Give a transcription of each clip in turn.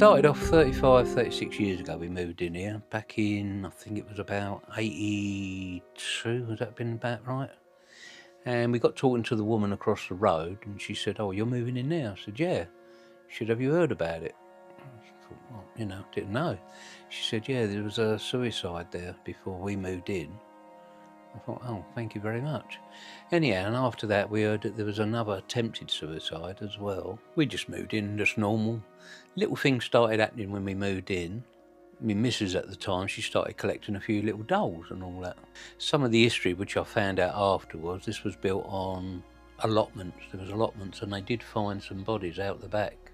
started off 35, 36 years ago. We moved in here back in, I think it was about 82, would that have been about right? And we got talking to the woman across the road, and she said, "Oh, you're moving in now?" I said, "Yeah." She said, "Have you heard about it?" I thought, well, didn't know. She said, "Yeah, there was a suicide there before we moved in." I thought, "Oh, thank you very much." Anyhow, and after that we heard that there was another attempted suicide as well. We just moved in, just normal. Little things started happening when we moved in. My missus at the time, she started collecting a few little dolls and all that. Some of the history, which I found out afterwards, this was built on allotments. There was allotments, and they did find some bodies out the back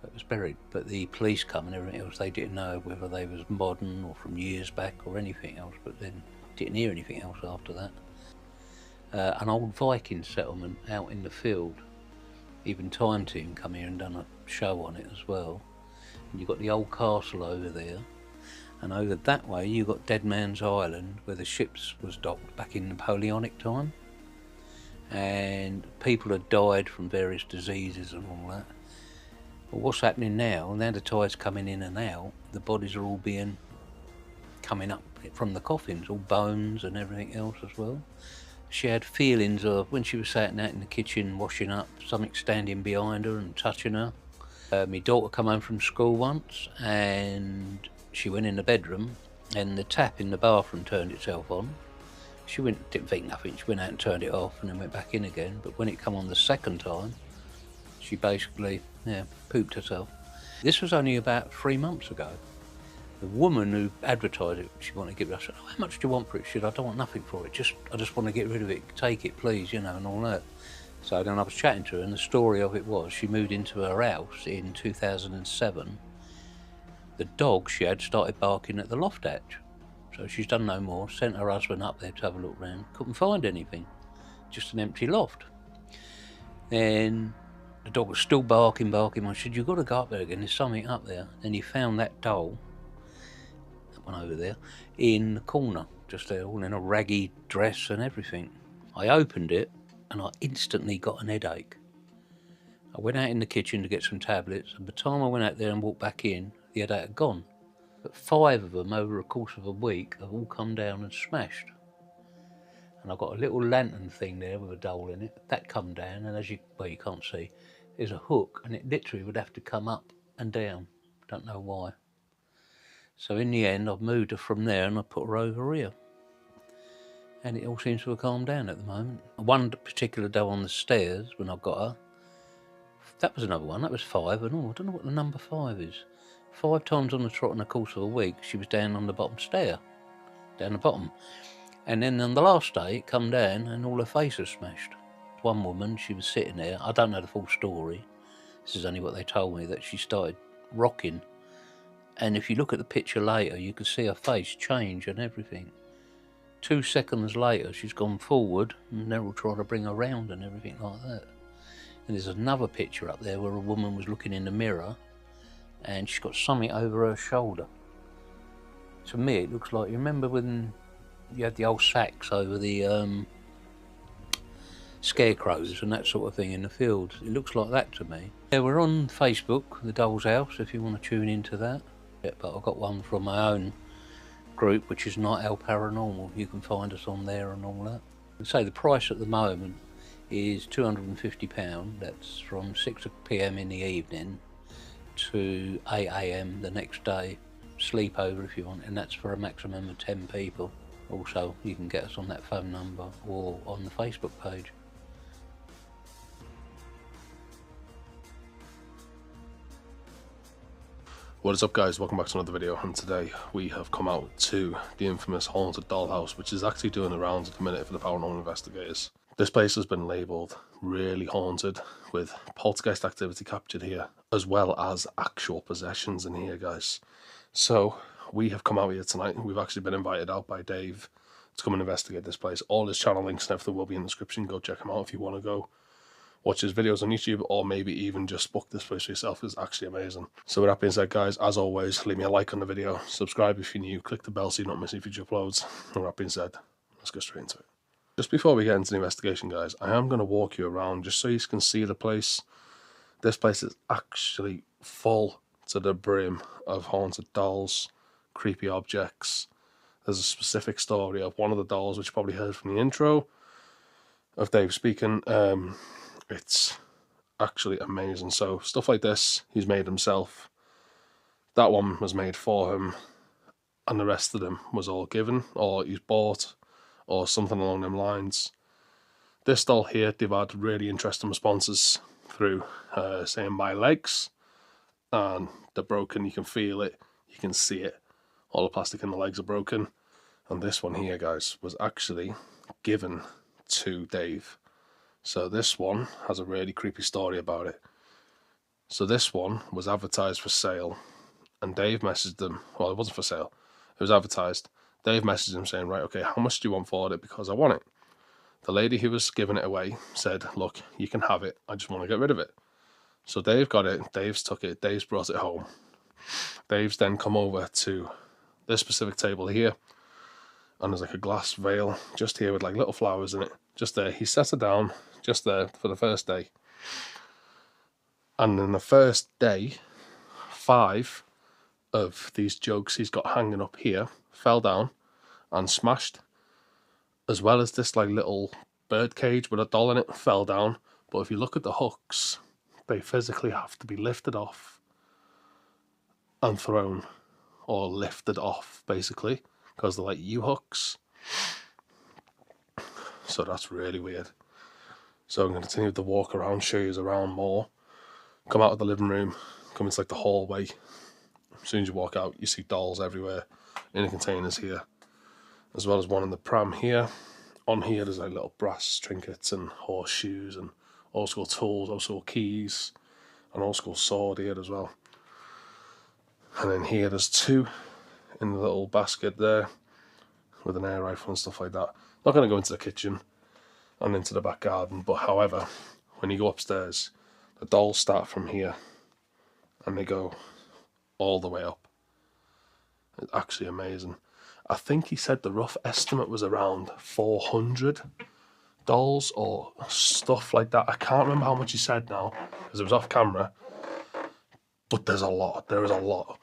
that was buried. But the police come and everything else, they didn't know whether they was modern or from years back or anything else. But then didn't hear anything else after that. An old Viking settlement out in the field. Even Time Team come here and done a show on it as well. And you've got the old castle over there, and over that way you've got Dead Man's Island, where the ships was docked back in Napoleonic time, and people had died from various diseases and all that. But what's happening now the tide's coming in and out, the bodies are all coming up from the coffins, all bones and everything else as well. She had feelings of, when she was sitting out in the kitchen washing up, something standing behind her and touching her. My daughter come home from school once, and she went in the bedroom, and the tap in the bathroom turned itself on. She didn't think nothing, she went out and turned it off and then went back in again. But when it come on the second time, she basically pooped herself. This was only about 3 months ago. The woman who advertised it, she wanted to give it, I said, "Oh, how much do you want for it?" She said, "I don't want nothing for it, I just want to get rid of it, take it please, and all that." So then I was chatting to her, and the story of it was, she moved into her house in 2007. The dog she had started barking at the loft hatch. So she's done no more, sent her husband up there to have a look round, couldn't find anything, just an empty loft. Then the dog was still barking. I said, "You've got to go up there again, there's something up there." Then he found that doll, that one over there, in the corner, just there, all in a raggy dress and everything. I opened it, and I instantly got an headache. I went out in the kitchen to get some tablets, and by the time I went out there and walked back in, the headache had gone. But 5 of them over a course of a week have all come down and smashed. And I've got a little lantern thing there with a doll in it, that come down, and as you can't see, there's a hook, and it literally would have to come up and down. Don't know why. So in the end, I've moved her from there and I put her over here. And it all seems to have calmed down at the moment. One particular doll on the stairs, when I got her, that was another one, that was 5, and I don't know what the number 5 is. 5 times on the trot in the course of a week, she was down on the bottom stair, down the bottom. And then on the last day, it come down and all her face was smashed. One woman, she was sitting there, I don't know the full story, this is only what they told me, that she started rocking. And if you look at the picture later, you can see her face change and everything. 2 seconds later, she's gone forward, and they're all trying to bring her round and everything like that. And there's another picture up there where a woman was looking in the mirror, and she's got something over her shoulder. To me, it looks like, you remember when you had the old sacks over the scarecrows and that sort of thing in the fields? It looks like that to me. Yeah, we're on Facebook, The Doll's House, if you want to tune into that. Yeah, but I've got one from my own group, which is Night Owl Paranormal. You can find us on there and all that. I'd say the price at the moment is £250. That's from 6 PM in the evening to 8 AM the next day. Sleepover if you want, and that's for a maximum of 10 people. Also, you can get us on that phone number or on the Facebook page. What is up, guys? Welcome back to another video, and today we have come out to the infamous haunted dollhouse, which is actually doing the rounds at the minute for the paranormal investigators. This place has been labelled really haunted, with poltergeist activity captured here, as well as actual possessions in here, guys. So we have come out here tonight. We've actually been invited out by Dave to come and investigate this place. All his channel links and everything will be in the description. Go check him out if you want to go watch his videos on YouTube, or maybe even just book this place for yourself. It's actually amazing. So with that being said, guys, as always, leave me a like on the video, subscribe if you're new, click the bell so you're not missing future uploads. And with that being said, let's go straight into it. Just before we get into the investigation, guys, I am going to walk you around just so you can see the place. This place is actually full to the brim of haunted dolls, creepy objects. There's a specific story of one of the dolls, which you probably heard from the intro of Dave speaking. It's actually amazing. So stuff like this, he's made himself. That one was made for him, and the rest of them was all given, or he's bought, or something along them lines. This doll here, they've had really interesting responses through saying my legs, and they're broken. You can feel it, you can see it. All the plastic in the legs are broken. And this one here, guys, was actually given to Dave. So this one has a really creepy story about it. So this one was advertised for sale, and Dave messaged them. Well, it wasn't for sale, it was advertised. Dave messaged him saying, right, okay, how much do you want for it? Because I want it. The lady who was giving it away said, look, you can have it, I just want to get rid of it. So Dave got it, Dave's took it, Dave's brought it home. Dave's then come over to this specific table here, and there's like a glass veil just here with like little flowers in it, just there. He set it down just there for the first day. And in the first day, 5 of these jugs he's got hanging up here fell down and smashed, as well as this like little bird cage with a doll in it fell down. But if you look at the hooks, they physically have to be lifted off and thrown, or lifted off basically, because they're like U-hooks. So that's really weird. So I'm going to continue to walk around, show you around more. Come out of the living room, come into like the hallway. As soon as you walk out, you see dolls everywhere in the containers here, as well as one in the pram here. On here, there's like little brass trinkets and horseshoes and old school tools, old school keys, an old school sword here as well. And then here, there's 2 in the little basket there with an air rifle and stuff like that. Not going to go into the kitchen and into the back garden, but however, when you go upstairs, the dolls start from here and they go all the way up. It's actually amazing. I think he said the rough estimate was around 400 dolls or stuff like that. I can't remember how much he said now because it was off camera, but there's a lot. There is a lot.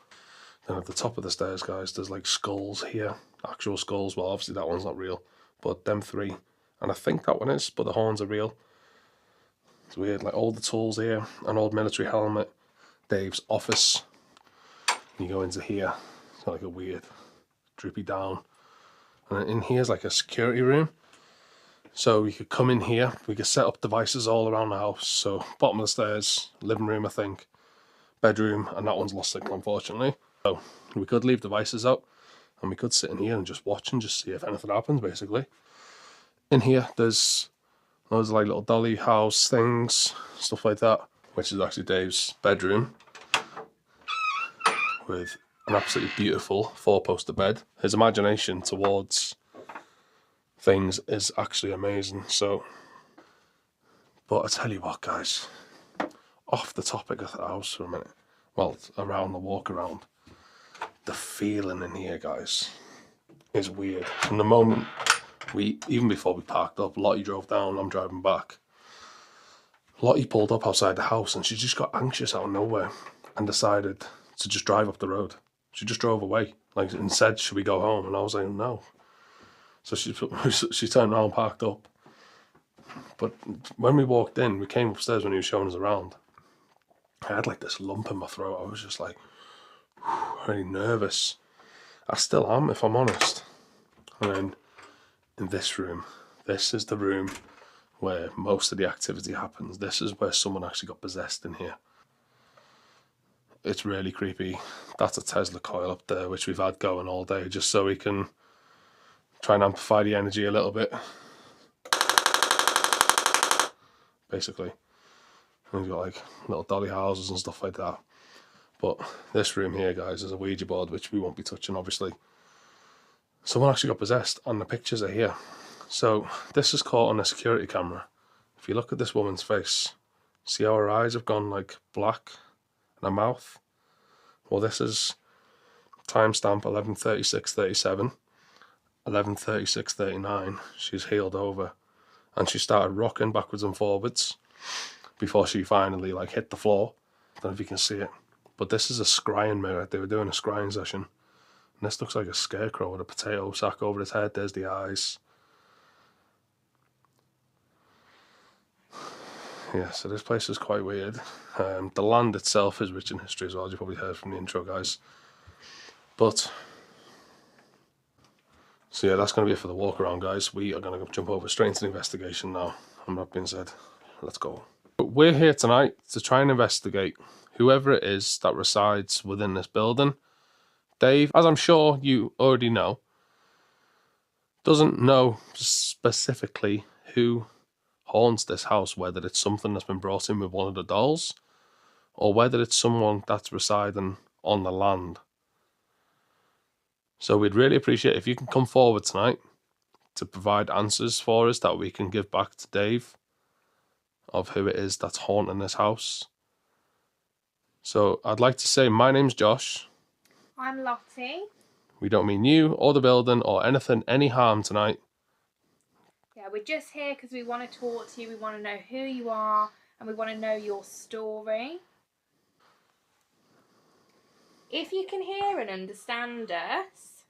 Then at the top of the stairs, guys, there's like skulls here, actual skulls. Well, obviously that one's not real, but them 3, and I think that one is, but the horns are real. It's weird, like all the tools here, an old military helmet, Dave's office. You go into here, it's got like a weird droopy down, and then in here's like a security room. So we could come in here, we could set up devices all around the house. So bottom of the stairs, living room, I think, bedroom, and that one's lost signal, unfortunately. So we could leave devices out, and we could sit in here and just watch and just see if anything happens, basically. In here, there's loads of like little dolly house things, stuff like that, which is actually Dave's bedroom with an absolutely beautiful 4-poster bed. His imagination towards things is actually amazing. So, but I tell you what, guys, off the topic of the house for a minute, well, around the walk around, the feeling in here, guys, is weird. From the moment even before we parked up, Lottie drove down, I'm driving back. Lottie pulled up outside the house and she just got anxious out of nowhere and decided to just drive up the road. She just drove away, like, and said, should we go home? And I was like, no. So she turned around, parked up. But when we walked in, we came upstairs when he was showing us around, I had like this lump in my throat. I was just like, really nervous. I still am, if I'm honest. And then in this room, this is the room where most of the activity happens. This is where someone actually got possessed in here. It's really creepy. That's a Tesla coil up there, which we've had going all day, just so we can try and amplify the energy a little bit. Basically. And we've got like little dolly houses and stuff like that. But this room here, guys, is a Ouija board, which we won't be touching, obviously. Someone actually got possessed, and the pictures are here. So this is caught on a security camera. If you look at this woman's face, see how her eyes have gone like black and her mouth? Well, this is timestamp 11:36:37, 11:36:39. She's healed over, and she started rocking backwards and forwards before she finally like hit the floor. I don't know if you can see it. But this is a scrying mirror. They were doing a scrying session. And this looks like a scarecrow with a potato sack over his head. There's the eyes. Yeah, so this place is quite weird. The land itself is rich in history as well, as you probably heard from the intro, guys. But, so yeah, that's going to be it for the walk around, guys. We are going to jump over straight into the investigation now. And that being said, let's go. But we're here tonight to try and investigate whoever it is that resides within this building. Dave, as I'm sure you already know, doesn't know specifically who haunts this house, whether it's something that's been brought in with one of the dolls, or whether it's someone that's residing on the land. So we'd really appreciate if you can come forward tonight to provide answers for us that we can give back to Dave of who it is that's haunting this house. So I'd like to say my name's Josh. I'm Lottie. We don't mean you or the building or anything, any harm tonight. Yeah, we're just here because we want to talk to you, we want to know who you are, and we want to know your story. If you can hear and understand us,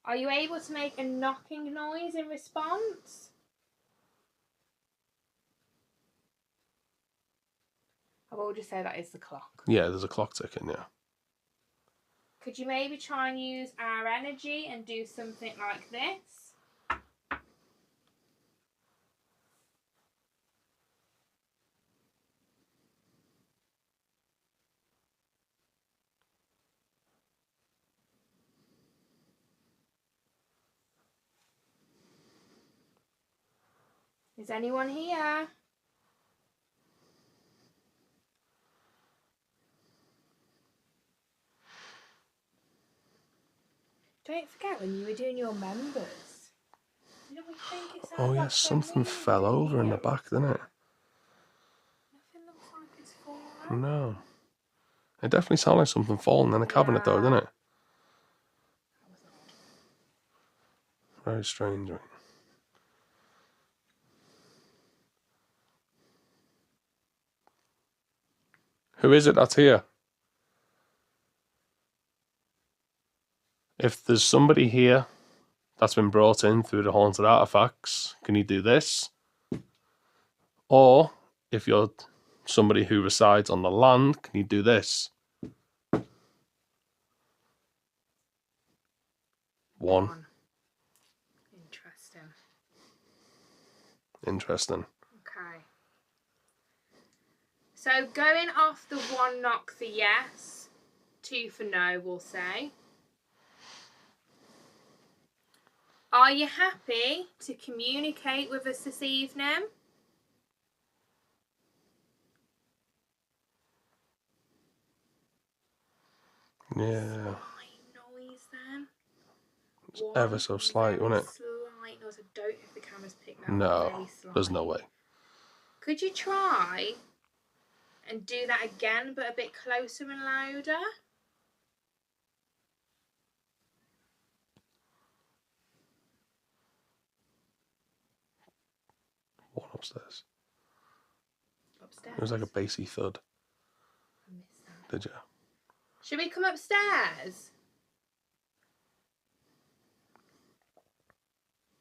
are you able to make a knocking noise in response? I will just say that is the clock. Yeah, there's a clock ticking, yeah. Could you maybe try and use our energy and do something like this? Is anyone here? Don't forget when you were doing your members. Didn't we think it sounded Oh yeah, like something moving, fell over in the you? back, didn't it? Nothing looks like it's fallen. No. It definitely sounded like something falling in a cabinet though, didn't it? Very strange, right? Who is it that's here? If there's somebody here that's been brought in through the haunted artifacts, can you do this? Or if you're somebody who resides on the land, can you do this? One. Interesting. Interesting. Okay. So going off the 1 knock for yes, 2 for no, we'll say. Are you happy to communicate with us this evening? Yeah. Slight noise then. It's ever so slight, wasn't it? Slight noise. I don't know if the camera's picked that up. No, Very slight. there's no way. Could you try and do that again, but a bit closer and louder? One upstairs. Upstairs. It was like a bassy thud. I missed that. Did you? Should we come upstairs?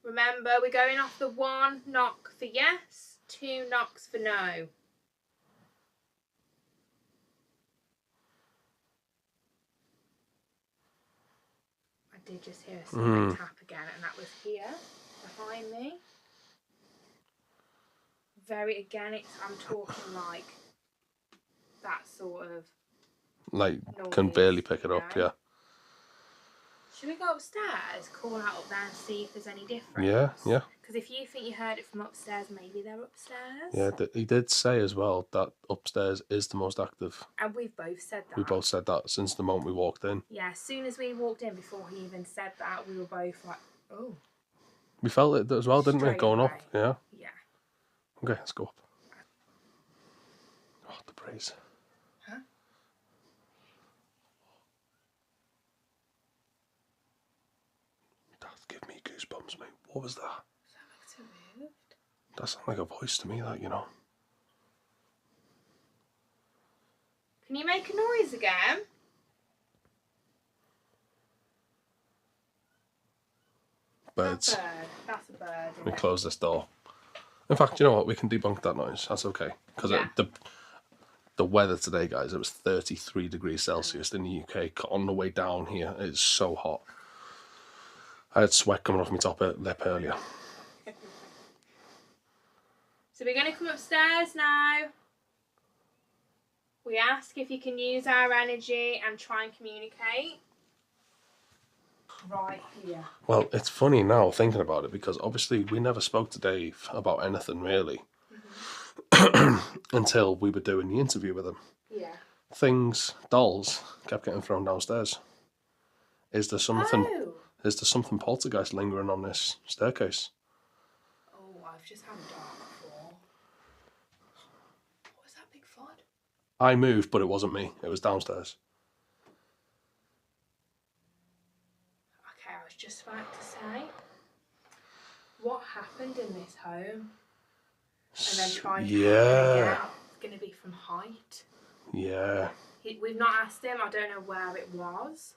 Remember, we're going off the 1 knock for yes, 2 knocks for no. I did just hear a slight tap again, and that was here, behind me. Very, again, I'm talking like that sort of Like, noise, can barely pick it up, yeah. Should we go upstairs, call out up there and see if there's any difference? Yeah, yeah. Because if you think you heard it from upstairs, maybe they're upstairs. Yeah, he did say as well that upstairs is the most active. And we've both said that. We both said that since the moment we walked in. Yeah, as soon as we walked in, before he even said that, we were both like, oh. We felt it as well, didn't we? Straight Going away. up, yeah. Yeah. Okay, let's go up. Oh, the breeze. Huh? That gave me goosebumps, mate. What was that? That looked moved. That sounded like a voice to me, that, you know. Can Can you make a noise again? Birds. That bird. That's a bird. We Isn't it? close this door. In fact, you know what? We can debunk that noise. That's okay. Because Yeah. the weather today, guys, it was 33 degrees Celsius in the UK. On the way down here, it's so hot. I had sweat coming off my top lip earlier. So we're going to come upstairs now. We ask if you can use our energy and try and communicate. Right here. Well, it's funny now thinking about it because obviously we never spoke to Dave about anything really until we were doing the interview with him. Yeah. Dolls kept getting thrown downstairs. Is there something? Oh. Is there something poltergeist lingering on this staircase? Oh, I've just had a dark fall. What was that big thud? I moved, but it wasn't me. It was downstairs. Okay, I was just about to say, what happened in this home? And then trying to happen again. It's going to be from height. Yeah. We've not asked him. I don't know where it was.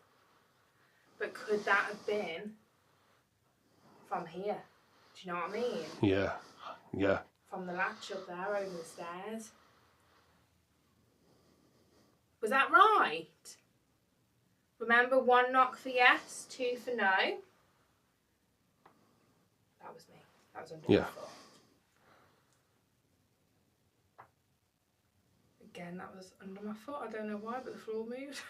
But could that have been from here? Do you know what I mean? Yeah. Yeah. From the latch up there over the stairs. Was that right? Remember, 1 knock for yes, 2 for no. That was me. That was under my foot. Again, that was under my foot. I don't know why, but the floor moved.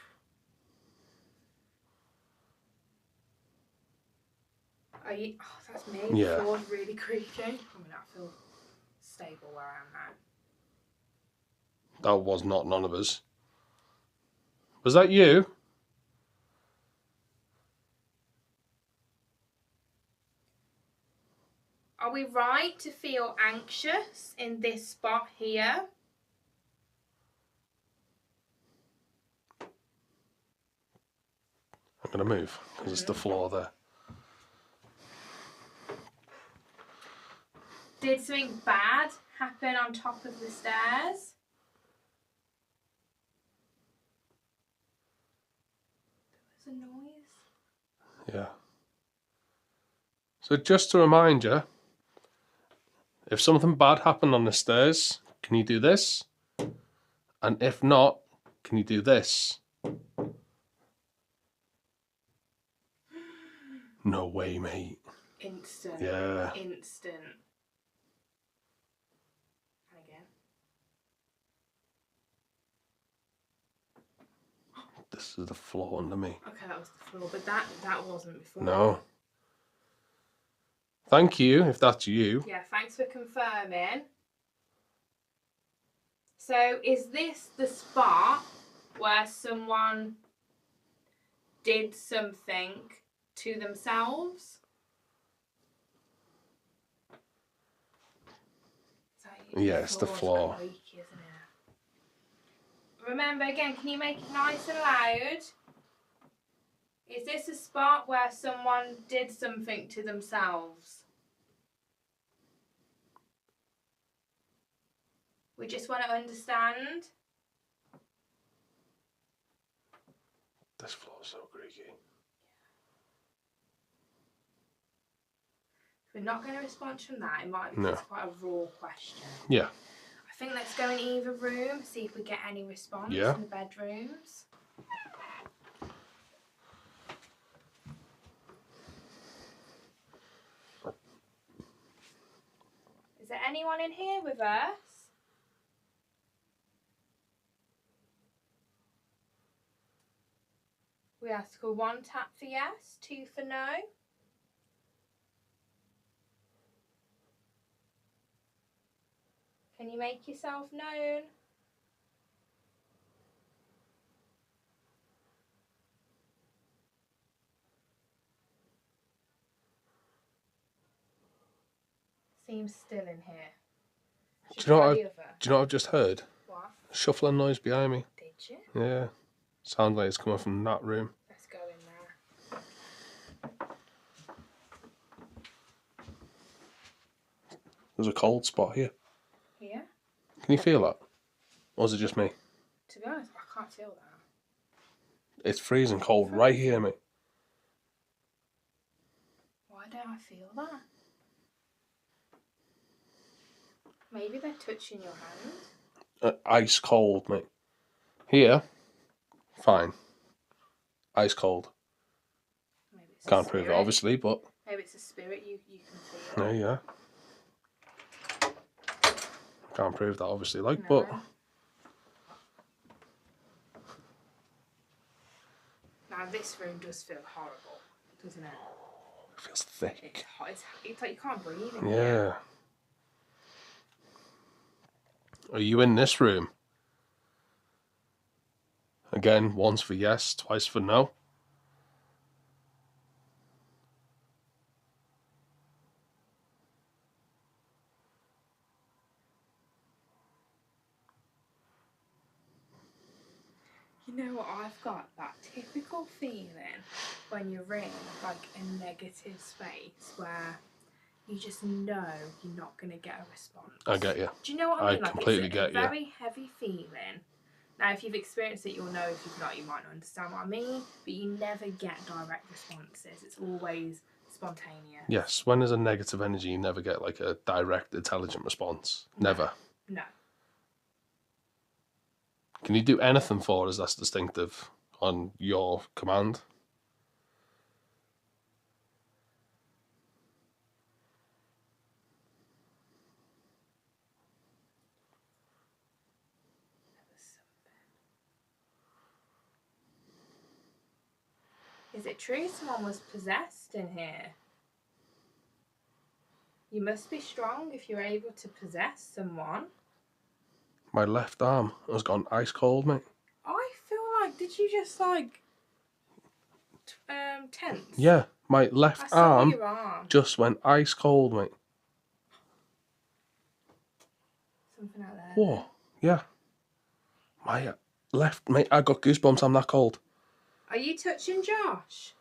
Oh, that's me. Yeah. The floor's really creaky. I mean, I feel stable where I am now. That was not none of us. Was that you? Are we right to feel anxious in this spot here? I'm going to move because it's the floor there. Did something bad happen on top of the stairs? There was a noise. Yeah. So just to remind you, if something bad happened on the stairs, can you do this? And if not, can you do this? No way, mate. Instant. Yeah. Instant. And again. This is the floor under me. Okay, that was the floor, but that wasn't before. No. Thank you, if that's you. Yeah, thanks for confirming. So, is this the spot where someone did something to themselves? Yeah, it's the floor. Creaky, isn't it? Remember, again, can you make it nice and loud? Is this a spot where someone did something to themselves? We just want to understand. This floor's so creaky. If we're not going to respond from that, it might be No. it's quite a raw question. Yeah. I think let's go in either room, see if we get any response Yeah. in the bedrooms. Is there anyone in here with us? We ask for 1 tap for yes, 2 for no. Can you make yourself known? Seems still in here. Do you know Should what we try the other? Do you know what I've just heard? What? A shuffling noise behind me. Did you? Yeah. Sounds like it's coming from that room. Let's go in there. There's a cold spot here. Here? Can you feel that? Or is it just me? To be honest, I can't feel that. It's freezing cold right here, mate. Why don't I feel that? Maybe they're touching your hand. Ice cold, mate. Here, fine. Ice cold. Maybe it's Can't prove it, obviously, but... Maybe it's a spirit you can feel. Yeah. Can't prove that, obviously, like, No. but... Now, this room does feel horrible, doesn't it? It feels thick. It's hot. It's like you can't breathe in Yeah. here. Are you in this room? Again, once for yes, twice for no. You know what I've got? That typical feeling when you're in like a negative space where you just know you're not going to get a response. I get you. Do you know what I mean? I completely it's get a you. very heavy feeling. Now, if you've experienced it, you'll know. If you've not, you might not understand what I mean. But you never get direct responses. It's always spontaneous. Yes, when there's a negative energy, you never get like a direct, intelligent response. Never. No. Can you do anything for us that's distinctive on your command? Is it true someone was possessed in here? You must be strong if you're able to possess someone. My left arm has gone ice cold, mate. I feel like, did you just like tense? Yeah, my left I saw arm your arm. just went ice cold, mate. Something out there. Whoa, yeah. My left, mate, I got goosebumps, I'm that cold. Are you touching Josh?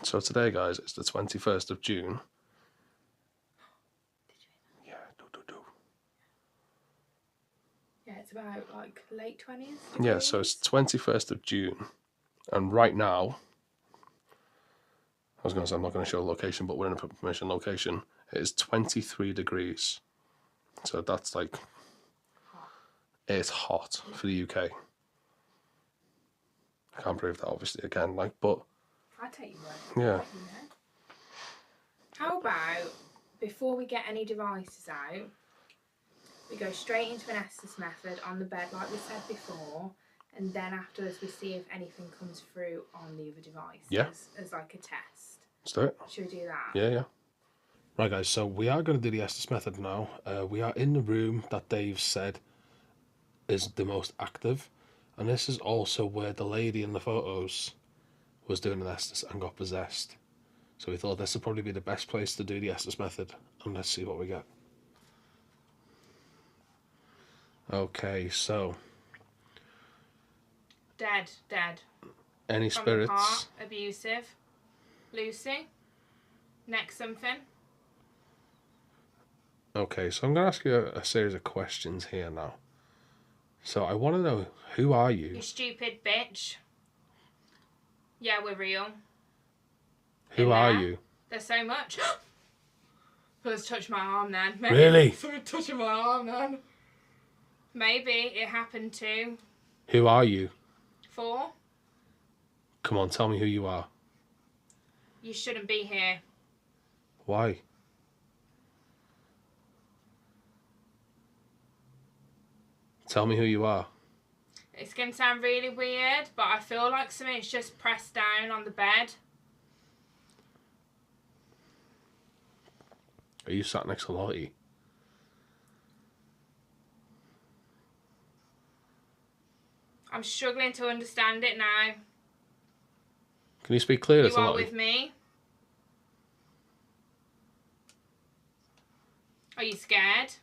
So today, guys, it's the 21st of June. Yeah, do. Yeah, it's about like late 20s. Yeah, so it's 21st of June. And right now, I was going to say I'm not going to show a location, but we're in a permission location. It is 23 degrees. So that's like, it's hot for the UK. I can't prove that, obviously, again, like, but... I'll tell you what. Yeah. You know. How about, before we get any devices out, we go straight into an Estes method on the bed like we said before, and then afterwards we see if anything comes through on the other devices as like a test. Let's do it. Should we do that? Yeah. Right, guys, so we are going to do the Estes method now. We are in the room that Dave said is the most active, and this is also where the lady in the photos was doing an Estes and got possessed. So we thought this would probably be the best place to do the Estes method, and let's see what we get. Okay, so... Dead. Any From spirits? the heart, abusive. Lucy. Next something. Okay, so I'm going to ask you a series of questions here now. So I want to know, who are you? You stupid bitch. Yeah, we're real. Who are you? There's so much. Let's touch my arm then. Maybe. Really? Someone touching my arm then. Maybe it happened to... Who are you? 4. Come on, tell me who you are. You shouldn't be here. Why? Tell me who you are. It's going to sound really weird, but I feel like something's just pressed down on the bed. Are you sat next to Lottie? I'm struggling to understand it now. Can you speak clearly You to are Lottie? with me? Are you scared?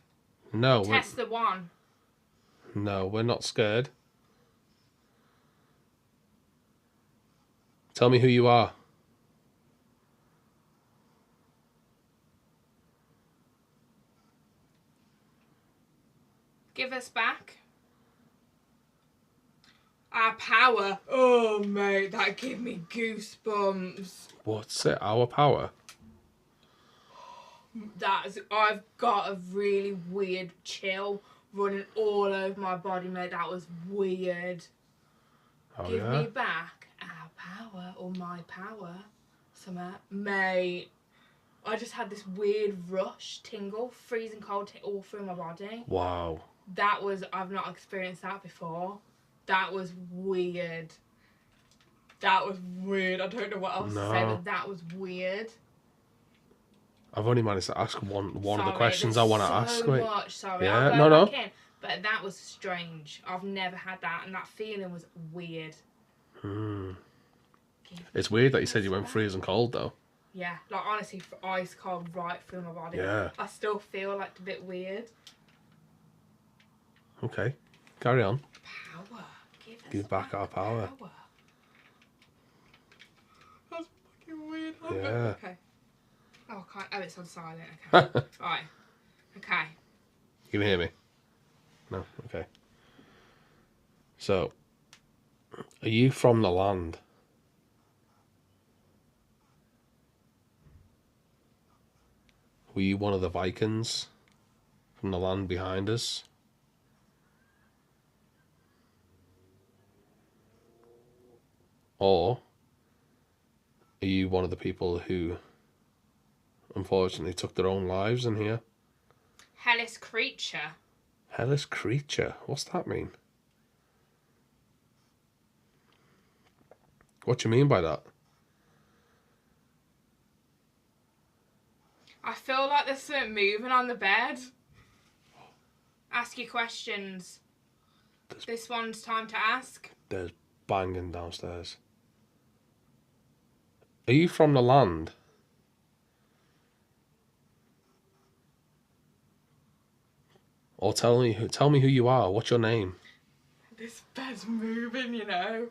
No, Test the 1. no, we're not scared. Tell me who you are. us back. Our power. Oh, mate, that gave me goosebumps. What's it? Our power? I've got a really weird chill running all over my body, mate. That was weird. Oh, Give yeah? me back our power or my power. Something, mate. I just had this weird rush, tingle, freezing cold all through my body. Wow. I've not experienced that before. That was weird. I don't know what else to say, but that was weird. I've only managed to ask one of the questions there's I want to ask, mate. Sorry, Yeah, I'll go no. back in. But that was strange. I've never had that, and that feeling was weird. It's weird that you said you went freezing cold, though. Yeah, like honestly, ice cold right through my body. Yeah. I still feel like a bit weird. Okay, carry on. Power. Give back our power. That's fucking weird. Yeah. Okay. Oh, I can't. Oh, it's on silent. Okay. Right. Okay. You can hear me? No? Okay. So, are you from the land? Were you one of the Vikings from the land behind us? Or are you one of the people who unfortunately took their own lives in here? Hellish creature. Hellish creature? What's that mean? What do you mean by that? I feel like there's something moving on the bed. Ask your questions. This one's time to ask. There's banging downstairs. Are you from the land? Or tell me who you are. What's your name? This bed's moving, you know.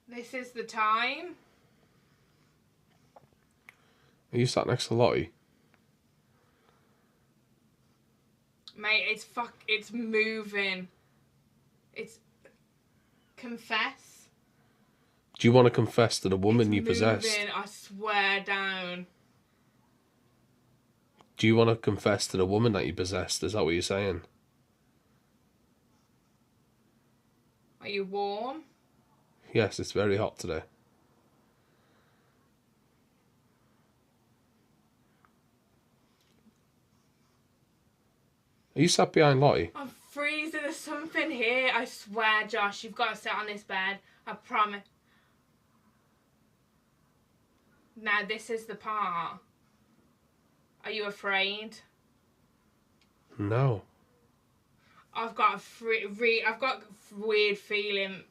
This is the time. Are you sat next to Lottie? Mate, it's moving. It's confess. Do you want to confess to the woman It's you possessed? moving, I swear down. Do you want to confess to the woman that you possessed? Is that what you're saying? Are you warm? Yes, it's very hot today. Are you sat behind Lottie? I'm freezing. There's something here. I swear, Josh, you've got to sit on this bed. I promise. Now, this is the part. Are you afraid? No. I've got I've got a weird feeling.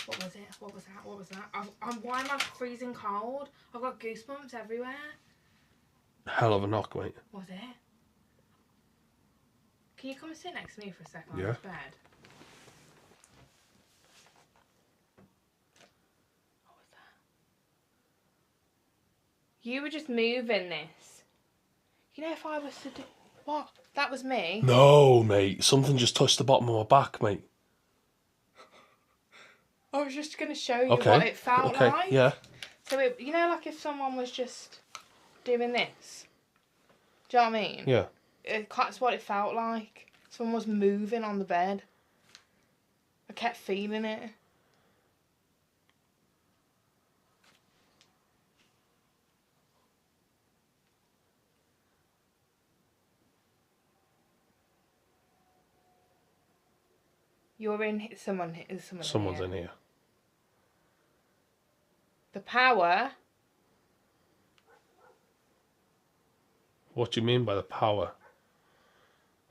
What was it? What was that? Why am I freezing cold? I've got goosebumps everywhere. Hell of a knock, mate. Was it? Can you come and sit next to me for a second Yeah. on this bed? What was that? You were just moving this. You know, if I was to do... What? That was me? No, mate. Something just touched the bottom of my back, mate. I was just going to show you Okay. what it felt Okay, like. yeah. So, you know, like if someone was just doing this? Do you know what I mean? Yeah. That's what it felt like. Someone was moving on the bed. I kept feeling it. You're in... Someone's Someone's in here. The power... What do you mean by the power?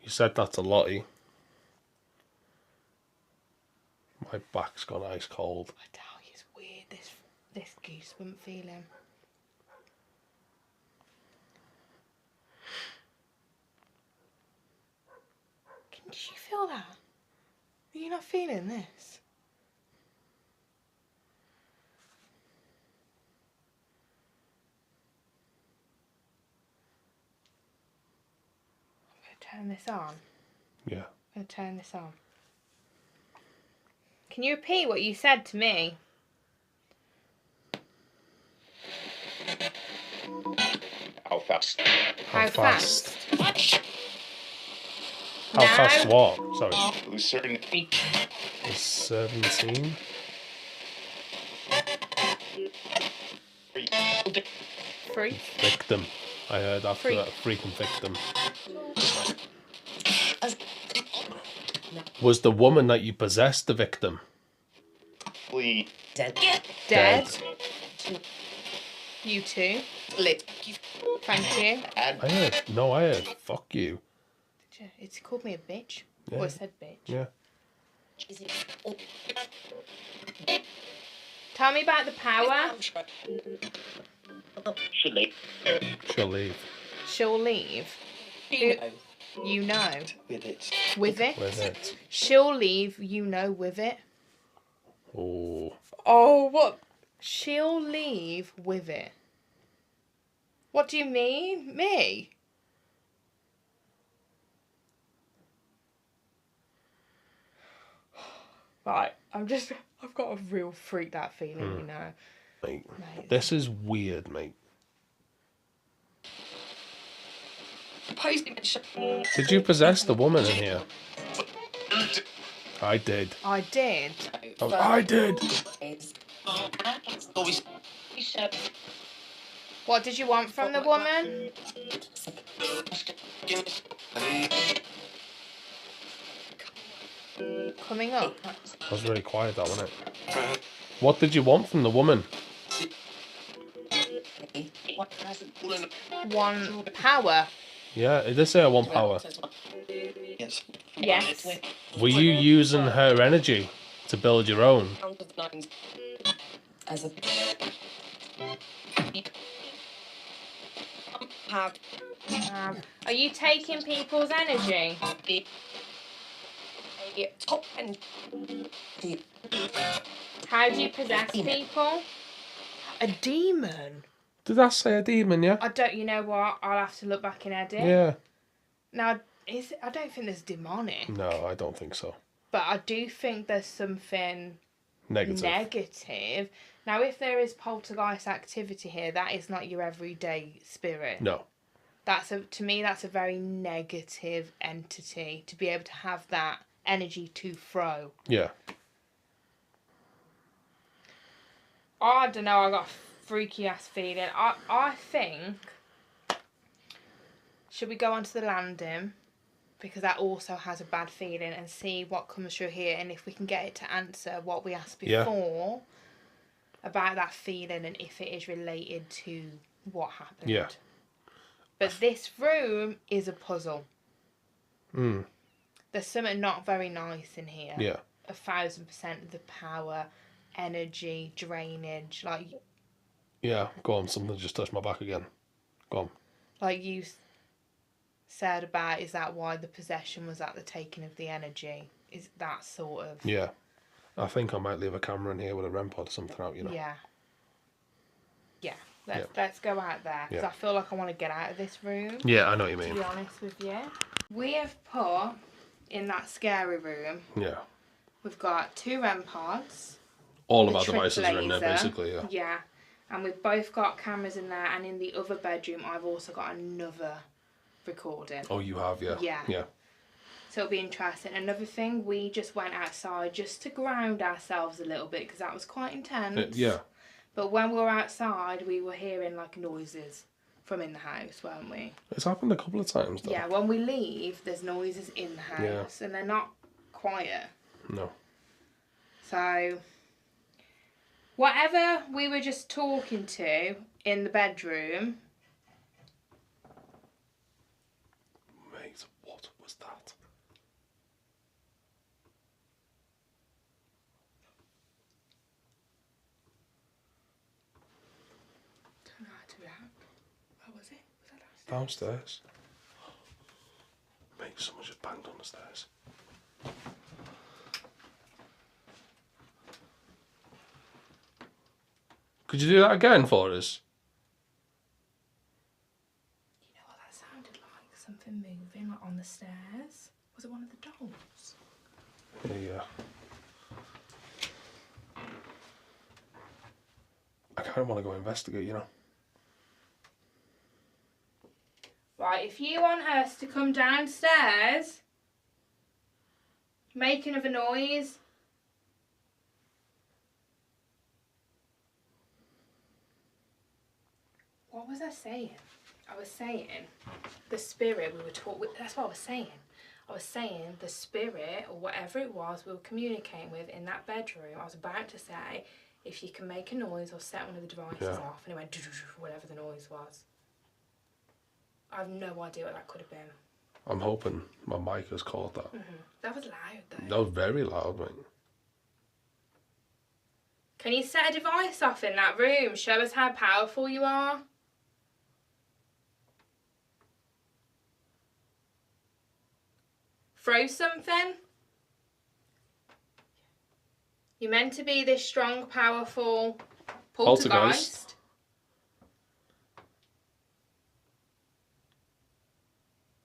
You said that to Lottie. My back's gone ice cold. I tell you, it's weird, this goosebump feeling. Did you feel that? Are you not feeling this? turn this on? Yeah. I'm going to turn this on. Can you repeat what you said to me? How fast? How fast? How Now? fast what? Sorry. Who's certain? It's 17. Free? Victim. I heard after Freak. that. Freaking victim. Was the woman that you possessed the victim? Dead. Dead. You too. Thank you. I heard. No, I heard. Fuck you. It's called me a bitch. Yeah. Or it said bitch. Yeah. Tell me about the power. She'll leave. She'll leave. She'll leave. You know. With it. With it. With it. She'll leave, you know, with it. Oh. Oh, what? She'll leave with it. What do you mean? Me? Right, I've got a real freaked out feeling, you know. Mate. Mate. This is weird, mate. Did you possess the woman in here? I did. I did. Oh, I did. What did you want from the woman? Coming up. That was really quiet, that, wasn't it? What did you want from the woman? One power. Yeah, it did say I want power. Yes. Were you using her energy to build your own? Are you taking people's energy? How do you possess people? A demon? Did that say a demon, yeah? I don't. You know what? I'll have to look back in edit. Yeah. Now, I don't think there's demonic. No, I don't think so. But I do think there's something negative. Now, if there is poltergeist activity here, that is not your everyday spirit. No. To me, that's a very negative entity to be able to have that energy to throw. Yeah. I don't know. I got a freaky ass feeling. I think. Should we go onto the landing? Because that also has a bad feeling, and see what comes through here, and if we can get it to answer what we asked before about that feeling, and if it is related to what happened. Yeah. But this room is a puzzle. Mm. There's something not very nice in here. Yeah. 1,000% of the power, energy, drainage, like. Yeah, go on. Something just touched my back again. Go on. Like you said about, is that why the possession was at the taking of the energy? Is that sort of... Yeah. I think I might leave a camera in here with a REM pod or something out, you know. Yeah. Yeah. Let's go out there. Because I feel like I want to get out of this room. Yeah, I know what you mean. To be honest with you. We have put, in that scary room, Yeah. we've got 2 REM pods. All of our devices are in there, laser. basically, yeah. Yeah. And we've both got cameras in there. And in the other bedroom, I've also got another recording. Oh, you have, yeah. Yeah. Yeah. So it'll be interesting. Another thing, we just went outside just to ground ourselves a little bit because that was quite intense. Yeah. But when we were outside, we were hearing like noises from in the house, weren't we? It's happened a couple of times, though. Yeah, when we leave, there's noises in the house and they're not quiet. No. So, whatever we were just talking to in the bedroom... Mate, what was that? Don't know how to react. Where was it? Was that Downstairs. Mate, someone just banged on the stairs. Could you do that again for us? You know what that sounded like? Something moving like on the stairs. kind of want to go investigate, you know. Right, if you want us to come downstairs, make another noise. What was I saying? I was saying the spirit we were talking. That's what I was saying. I was saying the spirit or whatever it was we were communicating with in that bedroom. I was about to say if you can make a noise or set one of the devices off, and it went whatever the noise was. I have no idea what that could have been. I'm hoping my mic has caught that. That was loud though. That was very loud, mate. Can you set a device off in that room? Show us how powerful you are. Throw something. You're meant to be this strong, powerful poltergeist.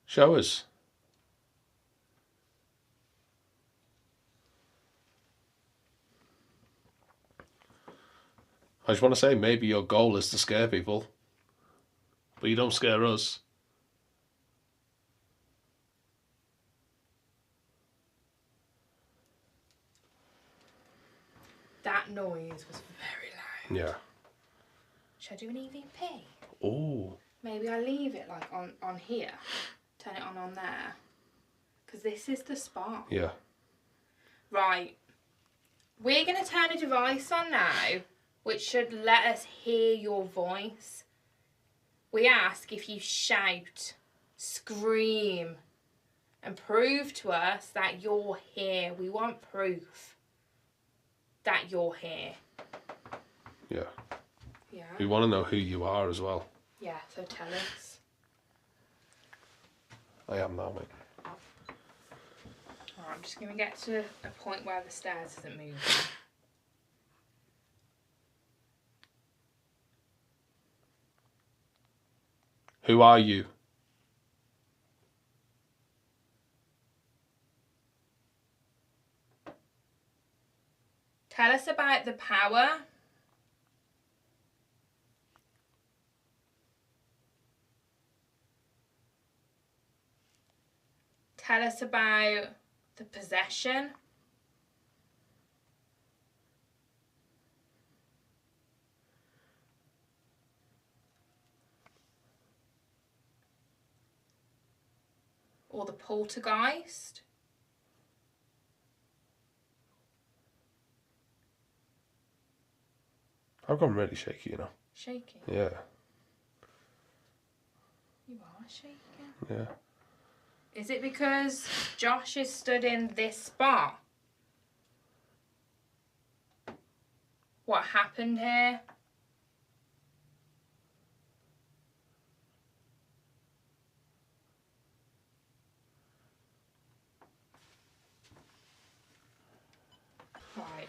Show us. I just want to say, maybe your goal is to scare people, but you don't scare us. That noise was very loud. Yeah. Should I do an EVP? Oh. Maybe I leave it like on here. Turn it on there. Because this is the spot. Yeah. Right. We're going to turn a device on now, which should let us hear your voice. We ask if you shout, scream, and prove to us that you're here. We want proof that you're here. Yeah. Yeah. We want to know who you are as well. Yeah, so tell us. I am now, mate. Alright, I'm just going to get to a point where the stairs isn't moving. Who are you? Tell us about the power. Tell us about the possession. Or the poltergeist. I've gone really shaky, you know. Shaking. Yeah. You are shaking. Yeah. Is it because Josh is stood in this spot? What happened here? Right.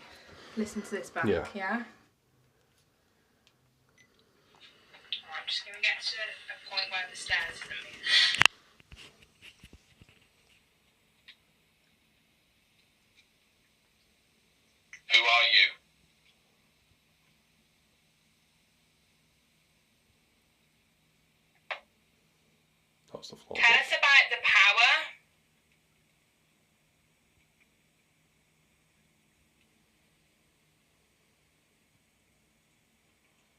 Listen to this back, yeah? Yeah. I'm just going to get to a point where the stairs isn't moving. Who are you? That was the floor. Tell us about the power.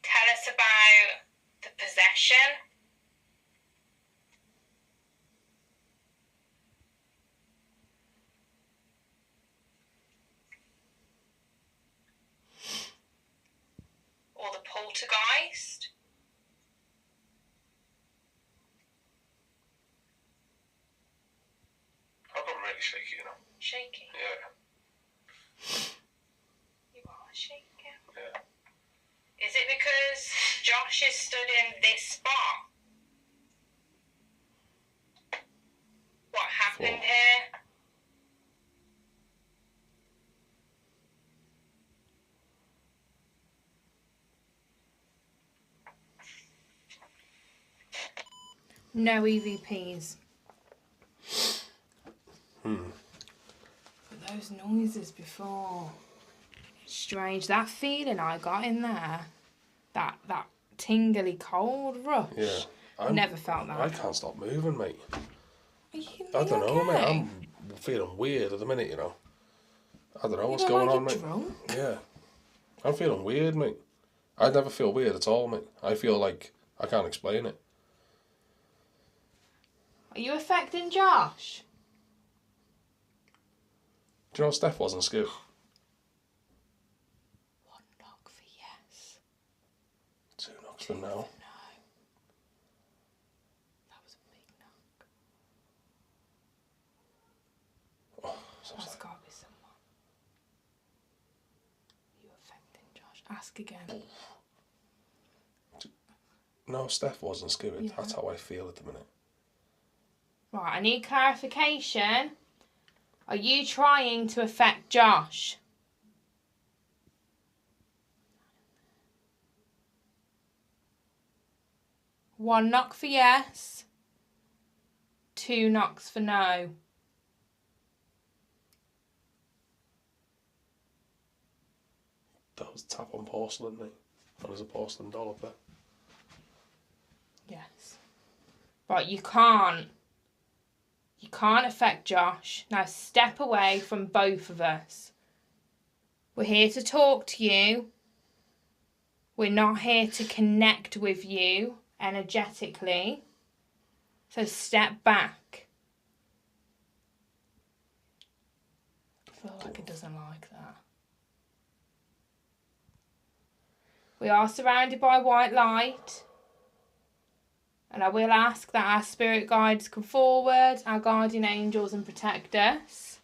Tell us about the possession. Or the poltergeist. I've got really shaky, you know. Shaking. Yeah. You are shaking. Yeah. Is it because Josh is stood in this spot? What happened Floor. here? No EVPs. But those noises before. Strange. That feeling I got in there. that tingly cold rush. Yeah. Never felt that. I can't stop moving, mate. Are you I don't know, mate. okay? I'm feeling weird at the minute, you know. I don't know what's You going look on, like mate. you're drunk. Yeah. I'm feeling weird, mate. I never feel weird at all, mate. I feel like I can't explain it. Are you affecting Josh? Do you know Steph wasn't scared? 1 knock for yes. 2 knocks for no. That was a big knock. Oh, so There's sorry. got to be someone. Are you affecting Josh? Ask again. No, Steph wasn't scared. Yeah. That's how I feel at the minute. Right, I need clarification. Are you trying to affect Josh? One knock for yes. 2 knocks for no. That was tap on porcelain, mate. And there's a porcelain doll up there. Yes. But you can't. You can't affect Josh. Now step away from both of us. We're here to talk to you. We're not here to connect with you energetically. So step back. I feel like it doesn't like that. We are surrounded by white light. And I will ask that our spirit guides come forward, our guardian angels, and protect us.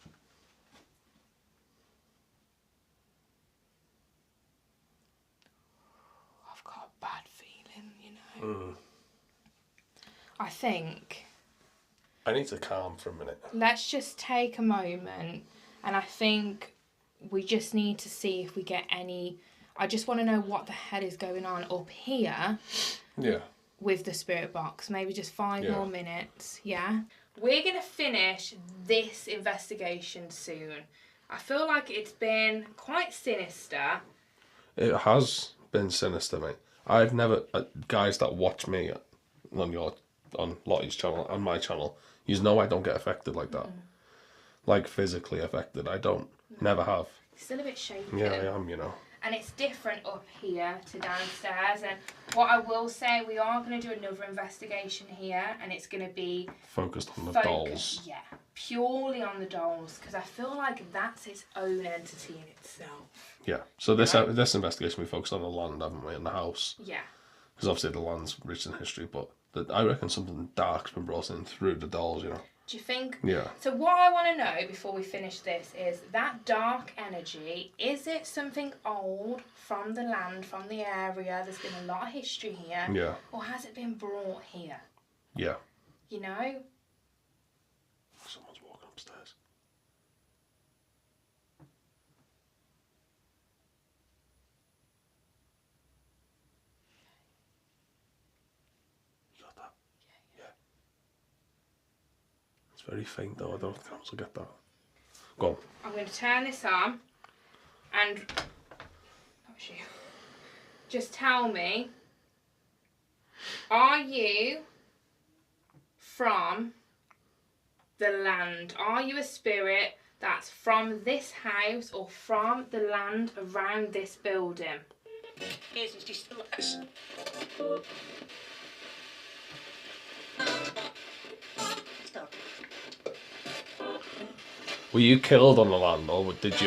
I've got a bad feeling, you know. I think I need to calm for a minute. let's just take a moment, and I think we just need to see if we get any. I just want to know what the hell is going on up here. Yeah. With the spirit box, maybe just 5 Yeah. more minutes, yeah? We're going to finish this investigation soon. I feel like it's been quite sinister. It has been sinister, mate. I've never... guys that watch me on Lottie's channel and my channel, you know I don't get affected like that. Like, physically affected. I don't. Never have. Still a bit shaky. Yeah, I am, you know. And it's different up here to downstairs. And what I will say, we are going to do another investigation here, and it's going to be Focused on the focused, dolls. yeah, purely on the dolls, because I feel like that's its own entity in itself. Yeah. So this investigation, we focused on the land, haven't we, and the house. Yeah. Because obviously the land's rich in history, but I reckon something dark's been brought in through the dolls, you know. Do you think? Yeah. So what I want to know before we finish this is that dark energy, is it something old from the land, from the area? There's been a lot of history here. Yeah. Or has it been brought here? Yeah. You know? Someone's walking upstairs. You got that? Yeah. It's very faint though, I don't know if the cameras will get that. Go on. I'm going to turn this on and... Not you. Just tell me, are you from the land? Are you a spirit that's from this house or from the land around this building? Were you killed on the land, or did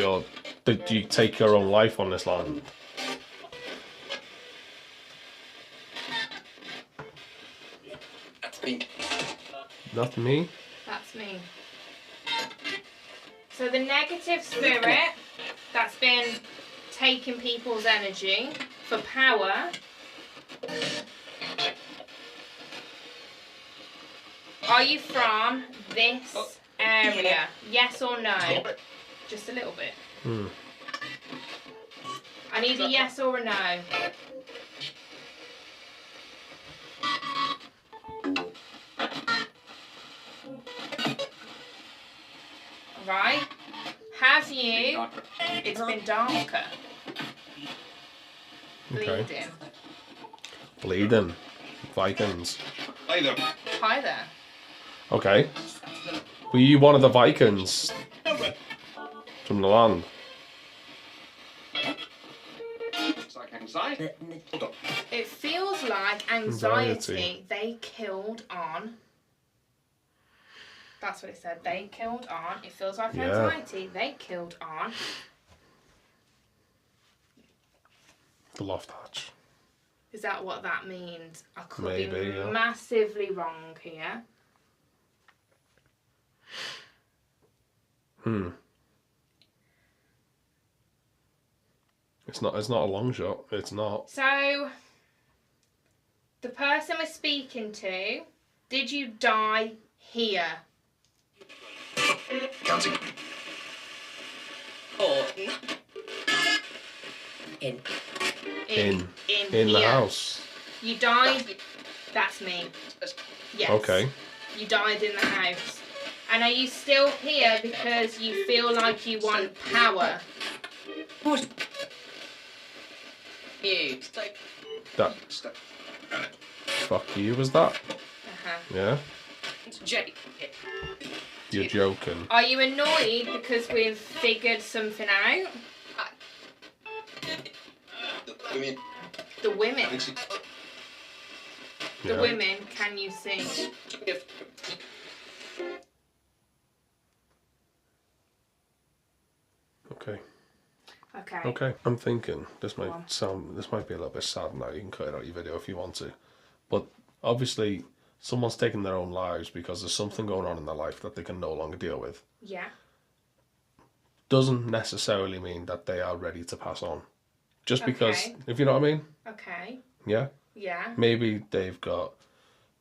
you take your own life on this land? That's me. Not me. That's me. So the negative spirit that's been taking people's energy for power. Are you from this area? Yes or no? Just a little bit. I need a yes or a no. Right? Have you? It's been darker. Okay. Bleeding. Bleeding. Vikings. Hi there. Hi there. Okay. Were you one of the Vikings from the land? It's like anxiety. Hold on. It feels like anxiety they killed on. That's what it said. They killed on. It feels like anxiety they killed on. The loft hatch. Is that what that means? I could Maybe, be yeah. massively wrong here. It's not a long shot. It's not. So, the person we're speaking to, did you die here? Counting. Or in. In here. the house. You died. That's me. Yes. Okay. You died in the house. And are you still here because you feel like you want power? What? You. That Step. fuck you was that? Uh-huh. Yeah. Jake. You're joking. Are you annoyed because we've figured something out? I mean, The women. The Yeah. women, can you see? Okay. Okay. Okay. I'm thinking this Go on. might be a little bit sad now. You can cut it out your video if you want to, but obviously someone's taking their own lives because there's something going on in their life that they can no longer deal with. Yeah. Doesn't necessarily mean that they are ready to pass on. Just because, Okay. if you know what I mean. Okay. Yeah. Yeah. Maybe they've got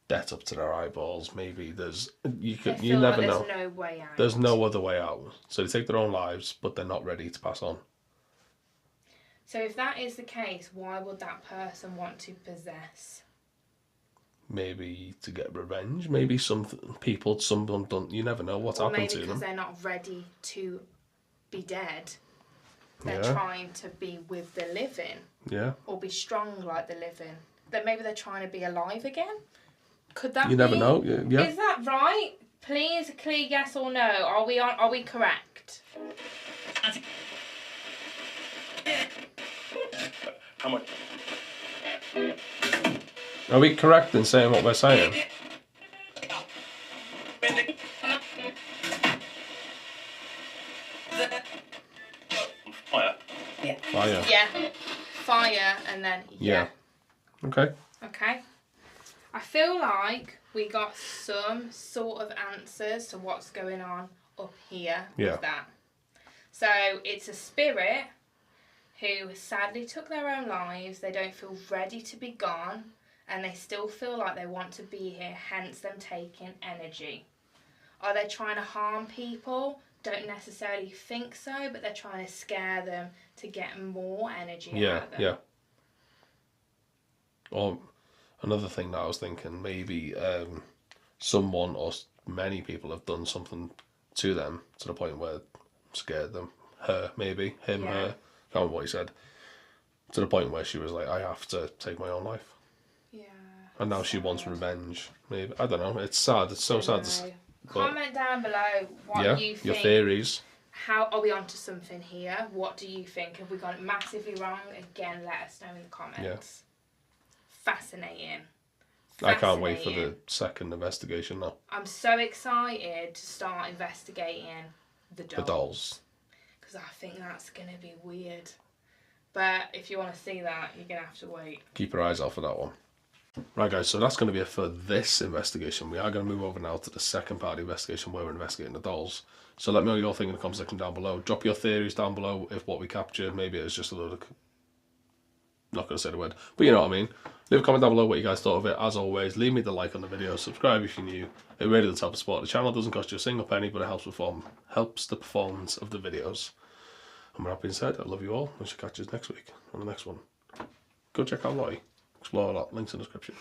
debt up to their eyeballs. Maybe you They you feel never like know. there's no way out. There's no other way out. So they take their own lives, but they're not ready to pass on. So if that is the case, why would that person want to possess? Maybe to get revenge. Maybe someone done. You never know what's Or happened maybe to because them. they're not ready to be dead. They're Yeah. trying to be with the living. Yeah. Or be strong like the living. That maybe they're trying to be alive again. Could that be? You never know. Yeah. Is that right? Please, clear yes or no. Are we correct? how much? Are we correct in saying what we're saying? Fire. Fire. Yeah. Fire and then Yeah. Okay. Okay. I feel like we got some sort of answers to what's going on up here Yeah. with that. So it's a spirit who sadly took their own lives. They don't feel ready to be gone and they still feel like they want to be here, hence them taking energy. Are they trying to harm people? Don't necessarily think so, but they're trying to scare them to get more energy out of them. Yeah. Or another thing that I was thinking, maybe someone or many people have done something to them to the point where scared them. Her, maybe. Him, Yeah. her. Can't remember what he said. To the point where she was like, I have to take my own life. Yeah. And now she wants revenge. Maybe. I don't know. It's sad. It's so sad. Know. But, Comment down below what yeah, you think. your theories. How are we onto something here? What do you think? Have we got it massively wrong? Again, let us know in the comments. Fascinating. I can't wait for the Fascinating. second investigation now. I'm so excited to start investigating the The dolls. dolls. Because I think that's going to be weird. But if you want to see that, you're going to have to wait. Keep your eyes out for that one. Right guys, so that's going to be it for this investigation. We are going to move over now to the second part of the investigation where we're investigating the dolls. So let me know your thing in the comment section down below. Drop your theories down below if what we captured, maybe it's just a load of... Not going to say the word, but you know what I mean. Leave a comment down below what you guys thought of it. As always, leave me the like on the video, subscribe if you're new. It really does help the support. The channel doesn't cost you a single penny, but it helps the performance of the videos. And with that being said, I love you all. I shall catch you next week on the next one. Go check out Lottie. Explore a lot. Links in the description.